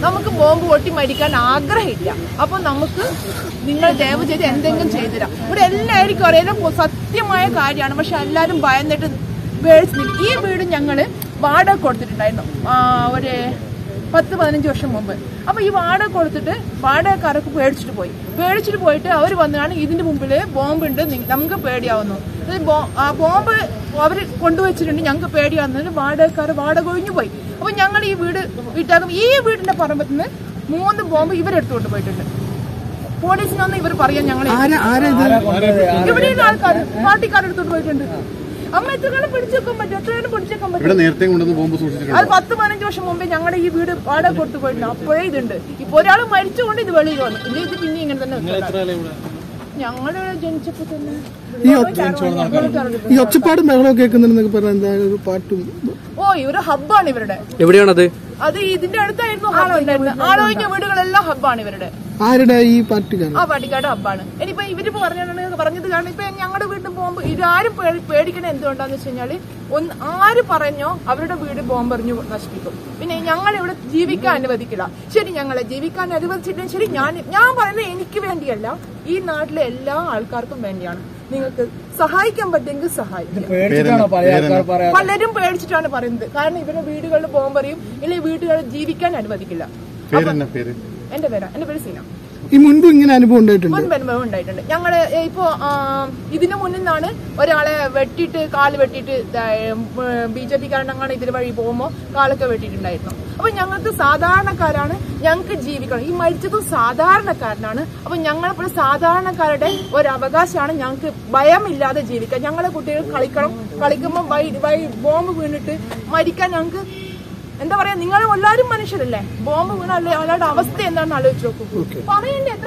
നമുക്ക് ബോംബ് പൊട്ടി മരിക്കാൻ ആഗ്രഹമില്ല. അപ്പൊ നമുക്ക് നിങ്ങൾ ദയവ് ചെയ്ത് എന്തെങ്കിലും ചെയ്തുതരാം. ഇവിടെ എല്ലാവർക്കും അറിയാം സത്യമായ കാര്യമാണ്. പക്ഷെ എല്ലാവരും ഭയന്നിട്ട് ഈ വീട് ഞങ്ങള് വാടക കൊടുത്തിട്ടുണ്ടായിരുന്നു ഒരു 10-15 വർഷം മുമ്പ്. അപ്പൊ ഈ വാടക കൊടുത്തിട്ട് വാടകക്കാരൊക്കെ പേടിച്ചിട്ട് പോയിട്ട് അവർ വന്നാണ് ഇതിന്റെ മുമ്പില് ബോംബുണ്ട്, നമുക്ക് പേടിയാവുന്നു. ബോംബ് അവർ കൊണ്ടുവച്ചിട്ടുണ്ട്, ഞങ്ങൾക്ക് പേടിയാവുന്നതിന് വാടക ഒഴിഞ്ഞു പോയി. അപ്പൊ ഞങ്ങൾ ഈ വീട് വിട്ടാകും. ഈ വീടിന്റെ പറമ്പത്ത് നിന്ന് 3 ബോംബ് ഇവരെടുത്തുകൊണ്ട് പോയിട്ടുണ്ട്. പോലീസിനൊന്നും ഇവർ പറയാൻ ഞങ്ങൾ ഇവിടെയുള്ള ആൾക്കാർ പാർട്ടിക്കാരെടുത്തോണ്ട് പോയിട്ടുണ്ട്. അമ്മ എത്രകാലം പിടിച്ചേക്കാൻ പറ്റും? എത്രകാലം പിടിച്ചേക്കാൻ പറ്റും? അത് 10-15 വർഷം മുമ്പേ ഞങ്ങളുടെ ഈ വീട് വാടക കൊടുത്തു പോയിട്ടുണ്ട്. അപ്പോഴേ ഇതുണ്ട്. ഇപ്പൊ ഒരാൾ മരിച്ചുകൊണ്ട് ഇത് വെളിയിൽ വന്നു. ഇത് പിന്നെ ഇങ്ങനെ തന്നെ ഞങ്ങള് ജനിച്ചപ്പോ തന്നെ ഈ ഒച്ചപ്പാടും ബഹളവും കേൾക്കുന്നുണ്ടെന്നൊക്കെ പറഞ്ഞ എന്താ ഒരു പാട്ടും. ഇവര് ഹബ്ബാണ് ഇവരുടെ. എവിടെയാണത്? അത് ഇതിന്റെ അടുത്തായിരുന്നു ഹാളുണ്ടായിരുന്നത്. ആളൊഴിഞ്ഞ വീടുകളെല്ലാം ഹബ്ബാണ് ഇവരുടെ. ആരുടെ? ഈ പാർട്ടിക്കാണ്. ആ പാർട്ടിക്കാരുടെ ഹബ്ബാണ്. ഇനിയിപ്പോ ഇവരിപ്പോ പറഞ്ഞത് കാരണം ഇപ്പൊ ഞങ്ങളുടെ വീട്ടിൽ ബോംബ് ഇതാരും പേടിക്കണേ എന്തുകൊണ്ടാന്ന് വെച്ച് കഴിഞ്ഞാല് ആര് പറഞ്ഞോ അവരുടെ വീട് ബോംബെറിഞ്ഞു നശിപ്പിക്കും. പിന്നെ ഞങ്ങൾ ഇവിടെ ജീവിക്കാൻ അനുവദിക്കില്ല. ശരി, ഞങ്ങളെ ജീവിക്കാൻ അനുവദിച്ചിട്ടും ശരി, ഞാൻ പറയുന്നത് എനിക്ക് വേണ്ടിയല്ല, ഈ നാട്ടിലെ എല്ലാ ആൾക്കാർക്കും വേണ്ടിയാണ്. നിങ്ങൾക്ക് സഹായിക്കാൻ പറ്റുമെങ്കിൽ സഹായിക്കും. പലരും പേടിച്ചിട്ടാണ് പറയുന്നത്. കാരണം ഇവരുടെ വീടുകളിൽ ബോംബെറിയും, ഇല്ലെങ്കിൽ വീടുകളിൽ ജീവിക്കാൻ അനുവദിക്കില്ല. എന്റെ പേര് സീന. ഈ മുൻപ് ഇങ്ങനെ അനുഭവം ഉണ്ടായിട്ടുണ്ട്. ഞങ്ങള് ഇപ്പോ ഇതിനു മുന്നിൽ നിന്നാണ് ഒരാളെ കാല് വെട്ടിയിട്ട് BJP-കാരനങ്ങനെ ഇതിന് വഴി പോകുമ്പോ കാലൊക്കെ വെട്ടിയിട്ടുണ്ടായിരുന്നു. അപ്പൊ ഞങ്ങൾക്ക് സാധാരണക്കാരാണ്, ഞങ്ങൾക്ക് ജീവിക്കണം. ഈ മരിച്ചതും സാധാരണക്കാരനാണ്. അപ്പൊ ഞങ്ങളിപ്പോൾ സാധാരണക്കാരുടെ ഒരു അവകാശമാണ് ഞങ്ങൾക്ക് ഭയമില്ലാതെ ജീവിക്കാൻ. ഞങ്ങളെ കുട്ടികൾ കളിക്കുമ്പോൾ ബോംബ് വീണിട്ട് മരിക്കാൻ ഞങ്ങൾക്ക് എന്താ പറയാ, നിങ്ങൾ എല്ലാവരും മനുഷ്യരല്ലേ? ബോംബ് വീണല്ലേ ഒരാളുടെ അവസ്ഥ എന്താണെന്ന് ആലോചിച്ച് നോക്കൂ. പറയണ്ടേ?